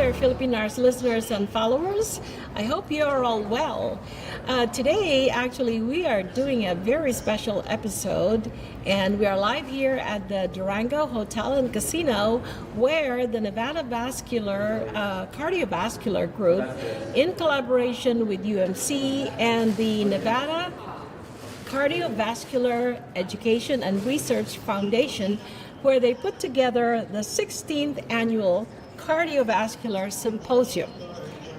there, FilipiNARS listeners and followers. I hope you are all well. Today, actually, we are doing a very special episode, and we are live here at the Durango Hotel and Casino, where the Nevada Cardiovascular Group, in collaboration with UMC and the Nevada Cardiovascular Education and Research Foundation, where they put together the 16th Annual Cardiovascular Symposium,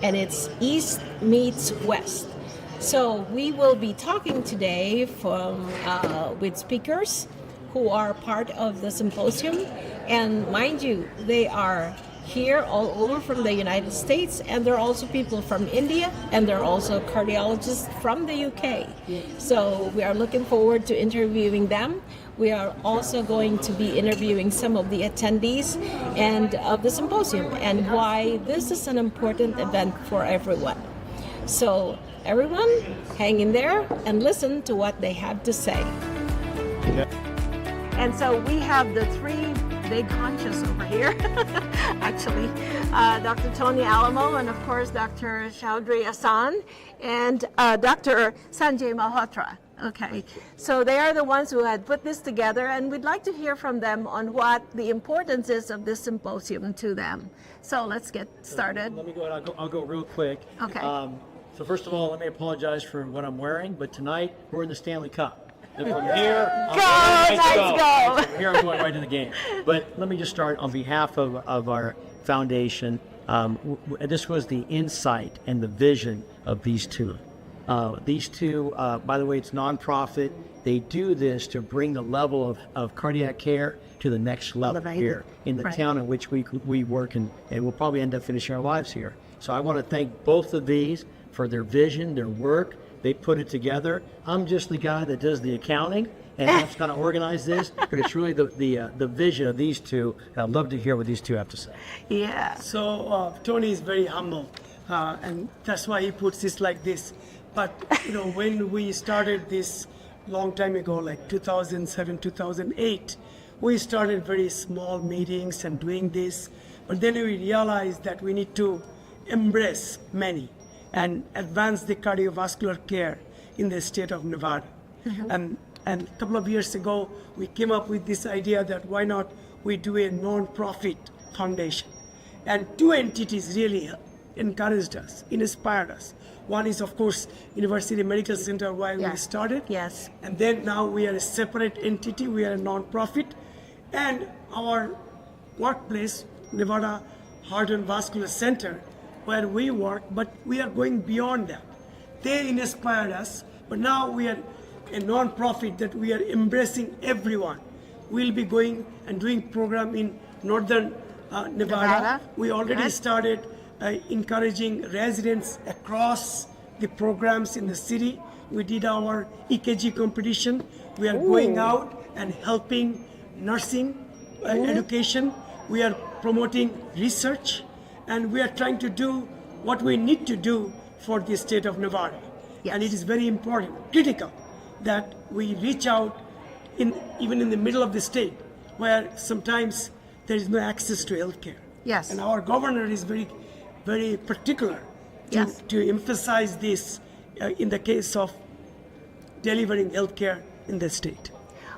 and it's East meets West. So we will be talking today with speakers who are part of the symposium, and mind you, they are here all over from the United States, and there are also people from India, and there are also cardiologists from the UK. So we are looking forward to interviewing them. We are also going to be interviewing some of the attendees and of the symposium, and why this is an important event for everyone. So everyone, hang in there and listen to what they have to say. And so we have the three big hunches over here, actually. Dr. Tony Alamo, and of course Dr. Chaudhry Hassan, and Dr. Sanjay Malhotra. Okay, so they are the ones who had put this together, and we'd like to hear from them on what the importance is of this symposium to them. So let's get started. Let me go ahead. I'll go real quick. Okay. So first of all, let me apologize for what I'm wearing, but tonight we're in the Stanley Cup. And from here, From here, I'm going right to the game. But let me just start on behalf of our foundation. This was the insight and the vision of these two. These two, by the way, it's nonprofit. They do this to bring the level of cardiac care to the next level here in the town in which we work, and we'll probably end up finishing our lives here. So I want to thank both of these for their vision, their work. They put it together. I'm just the guy that does the accounting and helps kind of organize this, but it's really the vision of these two, and I'd love to hear what these two have to say. Yeah. So Tony is very humble, and that's why he puts this like this. But when we started this long time ago, like 2007, 2008, we started very small meetings and doing this. But then we realized that we need to embrace many and advance the cardiovascular care in the state of Nevada. And a couple of years ago, we came up with this idea that why not we do a non-profit foundation. And two entities really encouraged us, inspired us. One is, of course, University Medical Center, where we started. Yes. And then now we are a separate entity. We are a non-profit. And our workplace, Nevada Heart and Vascular Center, where we work, but we are going beyond that. They inspired us, but now we are a non-profit that we are embracing everyone. We'll be going and doing program in northern Nevada. We already started encouraging residents across the programs in the city. We did our EKG competition. We are going out and helping nursing education. We are promoting research, and we are trying to do what we need to do for the state of Nevada. And it is very important, critical, that we reach out even in the middle of the state, where sometimes there is no access to health care. Yes. And our governor is very, very particular to emphasize this in the case of delivering health care in the state.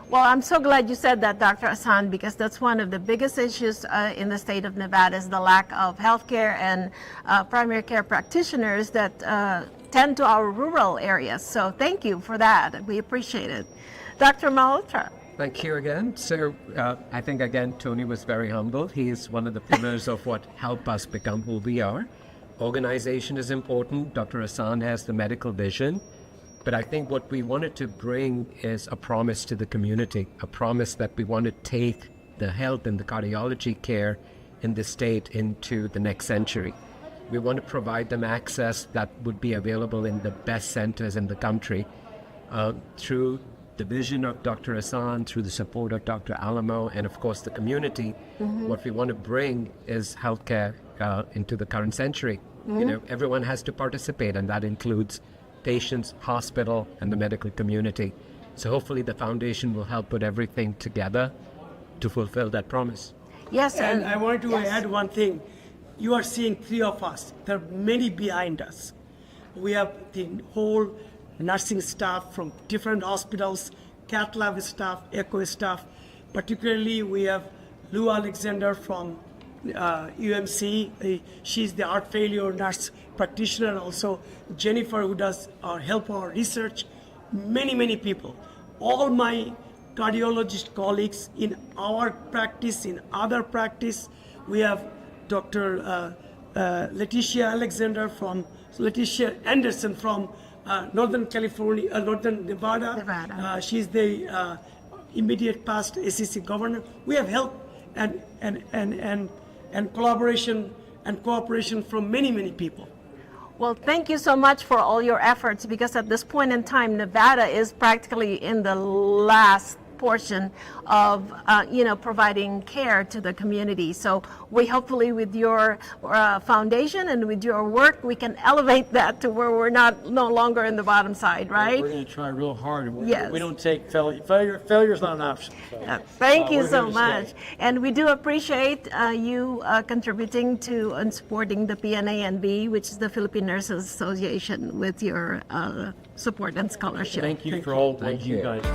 Well, I'm so glad you said that, Dr. Hassan, because that's one of the biggest issues in the state of Nevada is the lack of healthcare and primary care practitioners that tend to our rural areas. So thank you for that. We appreciate it. Dr. Malhotra. Thank you again. So I think, again, Tony was very humble. He is one of the pillars of what helped us become who we are. Organization is important. Dr. Hassan has the medical vision. But I think what we wanted to bring is a promise to the community, a promise that we want to take the health and the cardiology care in the state into the next century. We want to provide them access that would be available in the best centers in the country through the vision of Dr. Hassan, through the support of Dr. Alamo, and of course the community. What we want to bring is healthcare into the current century. Everyone has to participate, and that includes patients, hospital, and the medical community. So hopefully the foundation will help put everything together to fulfill that promise. Yes, and I wanted to add one thing. you are seeing three of us. There are many behind us. We have the whole nursing staff from different hospitals, cath lab staff, echo staff. Particularly, we have Lou Alexander from UMC. She's the heart failure nurse practitioner. Also, Jennifer, who does help our research. Many people. All my cardiologist colleagues in our practice, in other practice. We have Dr. Leticia Anderson from Northern California, Northern Nevada. She's the immediate past SEC governor. We have help and collaboration and cooperation from many people. Well, thank you so much for all your efforts, because at this point in time, Nevada is practically in the last portion of providing care to the community. So we hopefully with your foundation and with your work, we can elevate that to where we're no longer in the bottom side, right? We're going to try real hard. Yes. We don't take failure. Failure is not an option. So, thank you we're so here to much. stay. And we do appreciate you contributing to and supporting the PNANB, which is the Philippine Nurses Association, with your support and scholarship. Thank you for all what you guys do.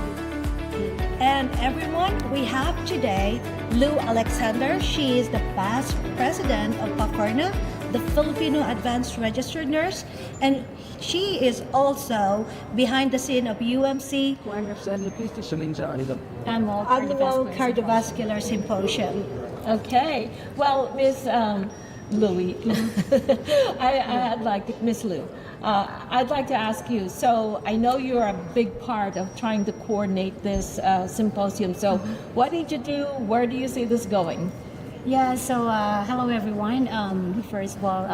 And everyone, we have today Lou Alexander. She is the past president of PAFRNA, the Filipino Advanced Registered Nurse, and she is also behind the scene of UMC Annual Cardiovascular Symposium. Okay. Well, Miss Louie, I'd like to, Miss Lou, I'd like to ask you, so I know you're a big part of trying to coordinate this symposium. So what did you do? Where do you see this going? Yeah, so hello everyone. First of all,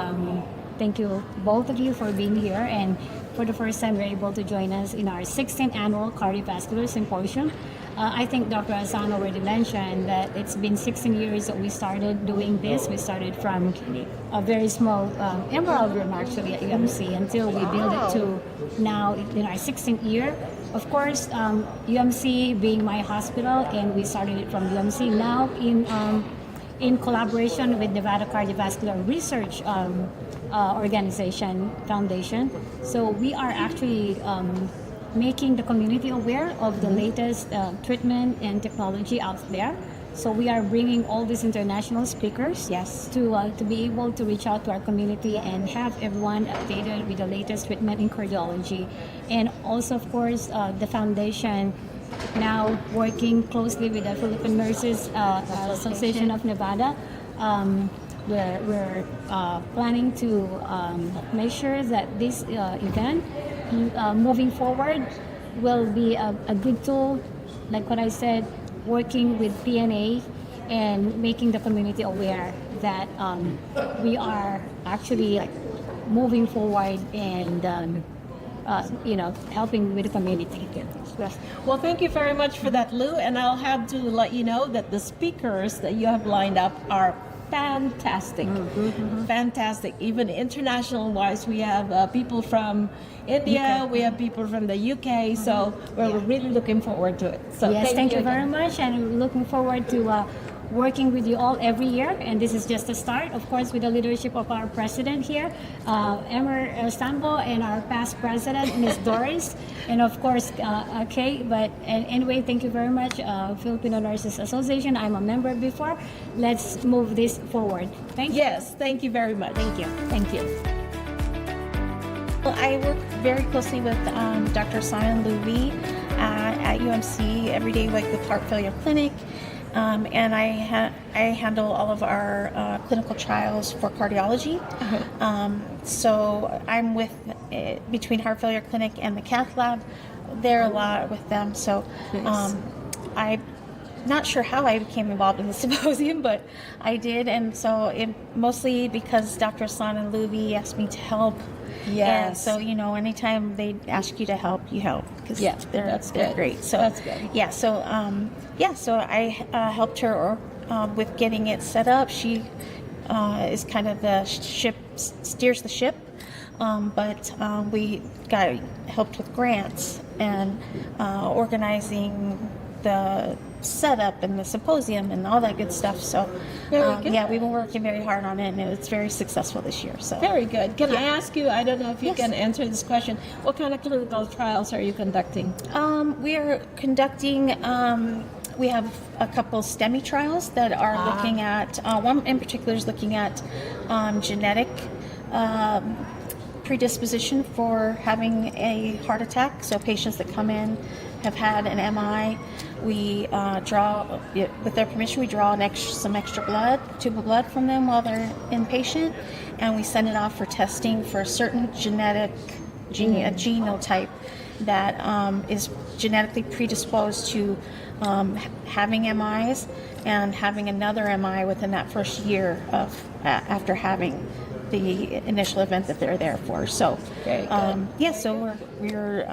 thank you both of you for being here, and for the first time you're able to join us in our 16th Annual Cardiovascular Symposium. I think Dr. Hassan already mentioned that it's been 16 years that we started doing this. We started from a very small emerald room actually at UMC until we built it to now in our 16th year. Of course, UMC being my hospital, and we started it from UMC now in collaboration with Nevada Cardiovascular Research Organization Foundation. So we are actually making the community aware of the latest treatment and technology out there. So we are bringing all these international speakers, yes, to be able to reach out to our community and have everyone updated with the latest treatment in cardiology. And also, of course, the foundation now working closely with the Philippine Nurses Association of Nevada. We're planning to make sure that this event moving forward will be a good tool, like what I said, working with PNA and making the community aware that we are actually moving forward and helping with the community. Yes. Well, thank you very much for that, Lou. And I'll have to let you know that the speakers that you have lined up are fantastic. Fantastic. Even international wise, we have people from India, we have people from the UK, so we're really looking forward to it. So yes, thank you very much, and we're looking forward to working with you all every year, and this is just a start, of course, with the leadership of our president here, Emmer Sambo, and our past president, Ms. Doris, and of course, Kay. But anyway, thank you very much, Filipino Nurses Association. I'm a member before. Let's move this forward. Thank you. Yes, thank you very much. Thank you. Thank you. Well, I work very closely with Dr. Simon Louie at UMC every day, like with Heart Failure Clinic. And I handle all of our clinical trials for cardiology. So I'm with between Heart Failure Clinic and the cath lab. There a lot with them. So I'm not sure how I became involved in the symposium, but I did. And so mostly because Dr. Hassan and Louie asked me to help. Yes. And so, anytime they ask you to help, you help. Because they're great. So that's good. Yeah. So, so I helped her with getting it set up. She is kind of the steers the ship. But we got helped with grants and organizing the setup and the symposium and all that good stuff. So, Very good. yeah, we've been working very hard on it, and it's very successful this year. So, Very good. Can I ask you, I don't know if you can answer this question, what kind of clinical trials are you conducting? we are conducting. We have a couple STEMI trials that are looking at. One in particular is looking at genetic predisposition for having a heart attack. So patients that come in have had an MI. We draw, with their permission, we draw some extra blood, tube of blood from them while they're inpatient, and we send it off for testing for a certain genetic a genotype that is genetically predisposed to having MIs and having another MI within that first year of after having the initial event that they're there for. So, so we're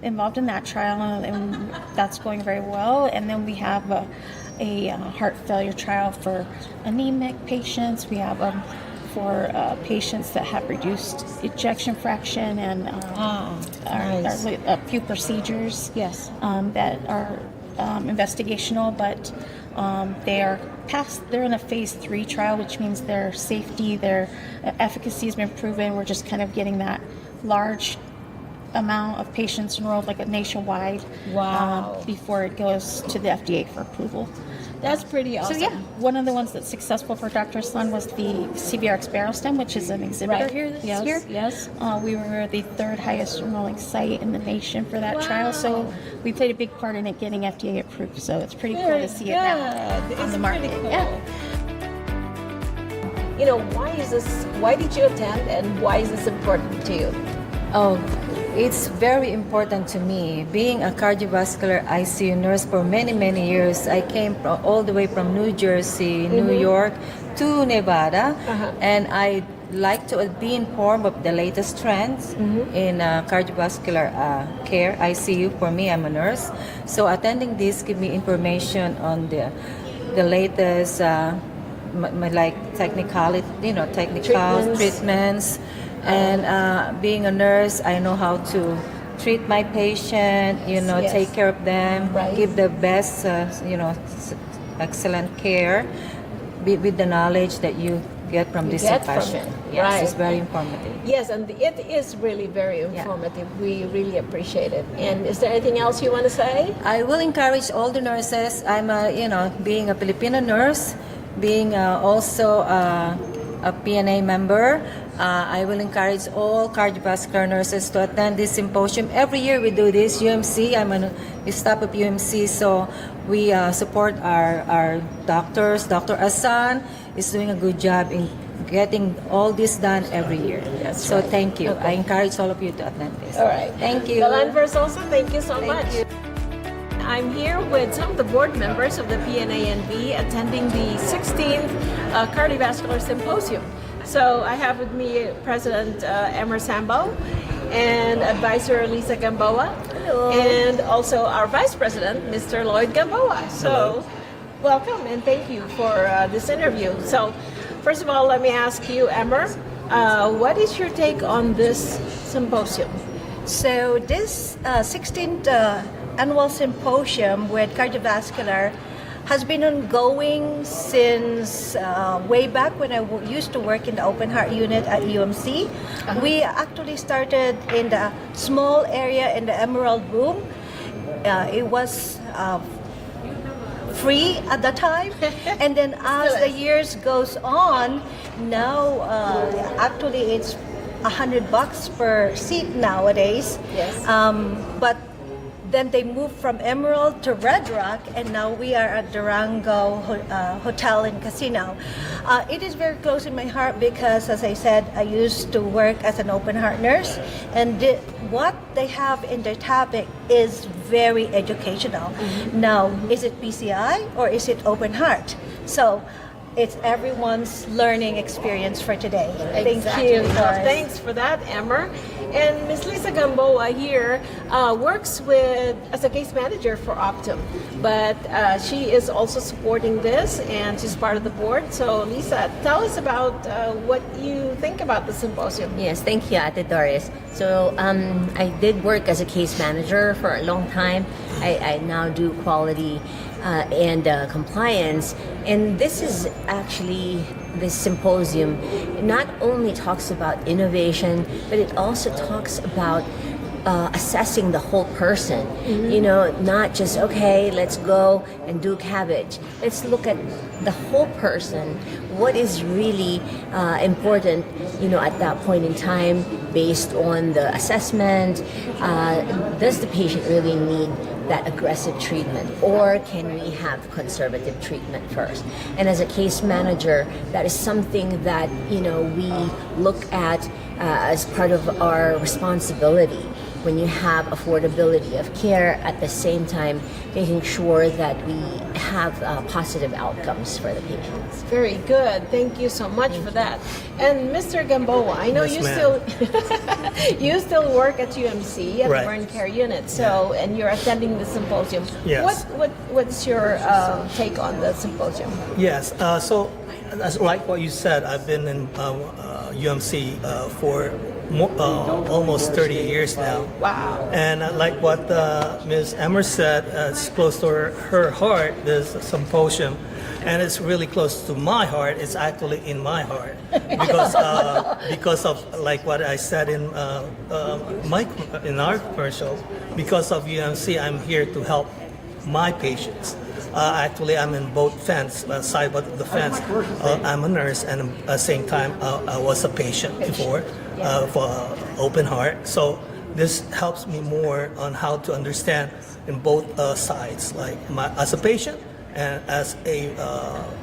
involved in that trial, and that's going very well. And then we have a heart failure trial for anemic patients. We have for patients that have reduced ejection fraction, and a few procedures that are investigational, but they're in a phase 3 trial, which means their safety, their efficacy has been proven. We're just kind of getting that large amount of patients enrolled, like a nationwide, before it goes to the FDA for approval. That's pretty awesome. So one of the ones that's successful for Dr. Hassan was the CBRX Barrelstem, which is an exhibitor here this year. Yes. We were the 3rd highest enrolling site in the nation for that trial, so we played a big part in it getting FDA approved. So it's pretty cool to see it now on the market. Cool. Yeah. You know, why did you attend, and why is this important to you? Oh, it's very important to me. Being a cardiovascular ICU nurse for many, many years, I came all the way from New Jersey, New York to Nevada, and I like to be informed of the latest trends in cardiovascular care, ICU. For me, I'm a nurse. So attending this give me information on the latest like technical treatments. And being a nurse, I know how to treat my patient, take care of them, give the best, excellent care with the knowledge that you get from this profession. Yes, it's very informative. Yes, and it is really very informative. We really appreciate it. And is there anything else you want to say? I will encourage all the nurses. I'm being a Filipino nurse, being also a PNA member. I will encourage all cardiovascular nurses to attend this symposium. Every year we do this. UMC, I'm on the staff of UMC, so we support our doctors. Dr. Hassan is doing a good job in getting all this done every year. So thank you. I encourage all of you to attend this. All right. Thank you. The Landverse also, thank you so much. you. I'm here with some of the board members of the PNANB attending the 16th Cardiovascular Symposium. So I have with me President Emer Sambo and Advisor Lisa Gamboa. Hello. And also our Vice President, Mr. Lloyd Gamboa. So welcome and thank you for this interview. So first of all, let me ask you, Emer, what is your take on this symposium? So this 16th annual symposium with cardiovascular has been ongoing since way back when I used to work in the open heart unit at UMC. We actually started in the small area in the Emerald Room. It was free at the time, and then as the years goes on, now actually it's $100 per seat nowadays. Yes. But then they moved from Emerald to Red Rock, and now we are at Durango Hotel and Casino. It is very close in my heart because, as I said, I used to work as an open heart nurse, and what they have in their topic is very educational. Now, is it PCI or is it open heart? So it's everyone's learning experience for today. Exactly. Thank you. Well, Doris. thanks for that, Emmer. And Ms. Lisa Gamboa here works as a case manager for Optum, but she is also supporting this, and she's part of the board. So, Lisa, tell us about what you think about the symposium. Yes, thank you, Ate Doris. So I did work as a case manager for a long time. I now do quality and compliance. And this is actually, this symposium not only talks about innovation, but it also talks about assessing the whole person. You know, not just, okay, let's go and do cabbage. Let's look at the whole person. What is really important, you know, at that point in time, based on the assessment. Does the patient really need that aggressive treatment, or can we have conservative treatment first? And as a case manager, that is something that, you know, we look at as part of our responsibility when you have affordability of care, at the same time making sure that we have positive outcomes for the patients. Very good. Thank you so much for that. And Mr. Gamboa, I know Yes, you still work at UMC at Right. the burn care unit. So, and you're attending the symposium. Yes. What's your take on the symposium? Yes, so that's like what you said. I've been in UMC for almost 30 years now. Wow. And like what Ms. Emmer said, it's close to her heart, this symposium. And it's really close to my heart. It's actually in my heart. Because of like what I said in our commercial, because of UMC, I'm here to help my patients. Actually, I'm in both side of the fence. I'm a nurse, and at the same time, I was a patient before for open heart. So this helps me more on how to understand in both sides, like as a patient and as a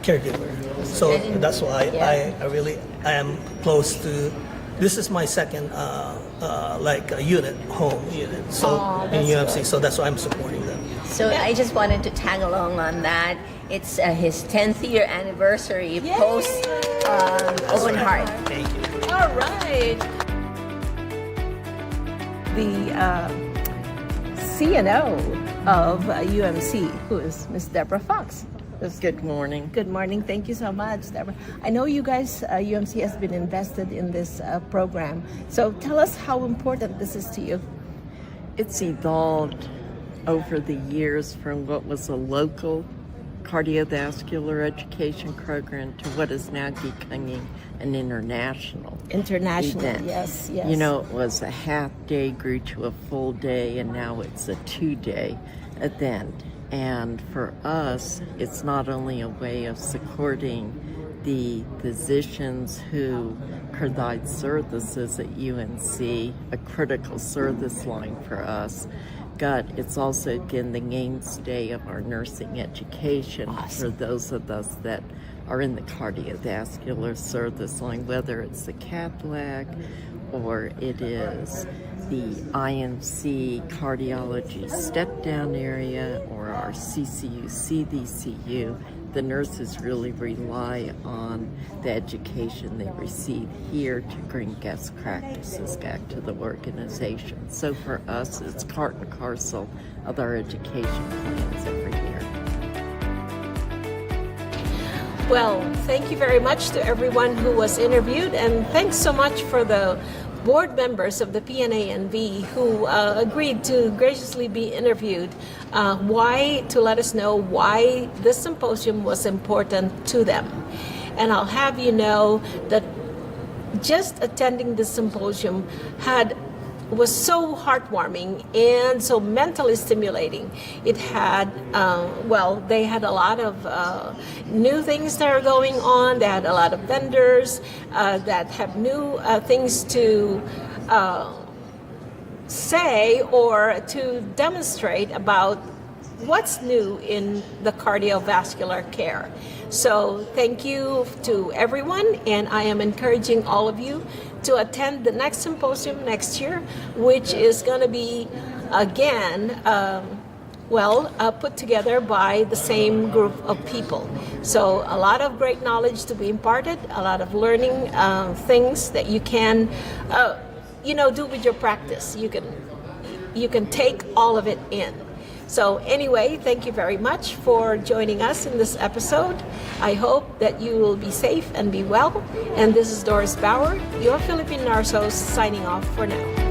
caregiver. So that's why I am close to. This is my second home unit. So in UMC, great. so that's why I'm supporting them. So I just wanted to tag along on that. It's his 10th year anniversary post open heart. Thank you. All right. The CNO of UMC, who is Miss Deborah Fox. Good morning. Good morning. Thank you so much, Deborah. I know you guys, UMC has been invested in this program. So tell us how important this is to you. It's evolved over the years from what was a local cardiovascular education program to what is now becoming an international event. Yes. You know, it was a half day, grew to a full day, and now it's a 2-day event. And for us, it's not only a way of supporting the physicians who provide services at UNC, a critical service line for us, but it's also been the mainstay of our nursing education for those of us that are in the cardiovascular service line, whether it's the cath lab or it is the IMC cardiology step-down area or our CCU, CDCU. The nurses really rely on the education they receive here to bring best practices back to the organization. So for us, it's part and parcel of our education plans every year. Well, thank you very much to everyone who was interviewed, and thanks so much for the board members of the PNANV who agreed to graciously be interviewed. To let us know why this symposium was important to them. And I'll have you know that just attending this symposium was so heartwarming and so mentally stimulating. It had, they had a lot of new things that are going on. They had a lot of vendors that have new things to say or to demonstrate about what's new in the cardiovascular care. So thank you to everyone, and I am encouraging all of you to attend the next symposium next year, which is going to be again put together by the same group of people. So a lot of great knowledge to be imparted, a lot of learning things that you can, do with your practice. You can take all of it in. So anyway, thank you very much for joining us in this episode. I hope that you will be safe and be well. And this is Doris Bauer, your FilipiNARS host, signing off for now.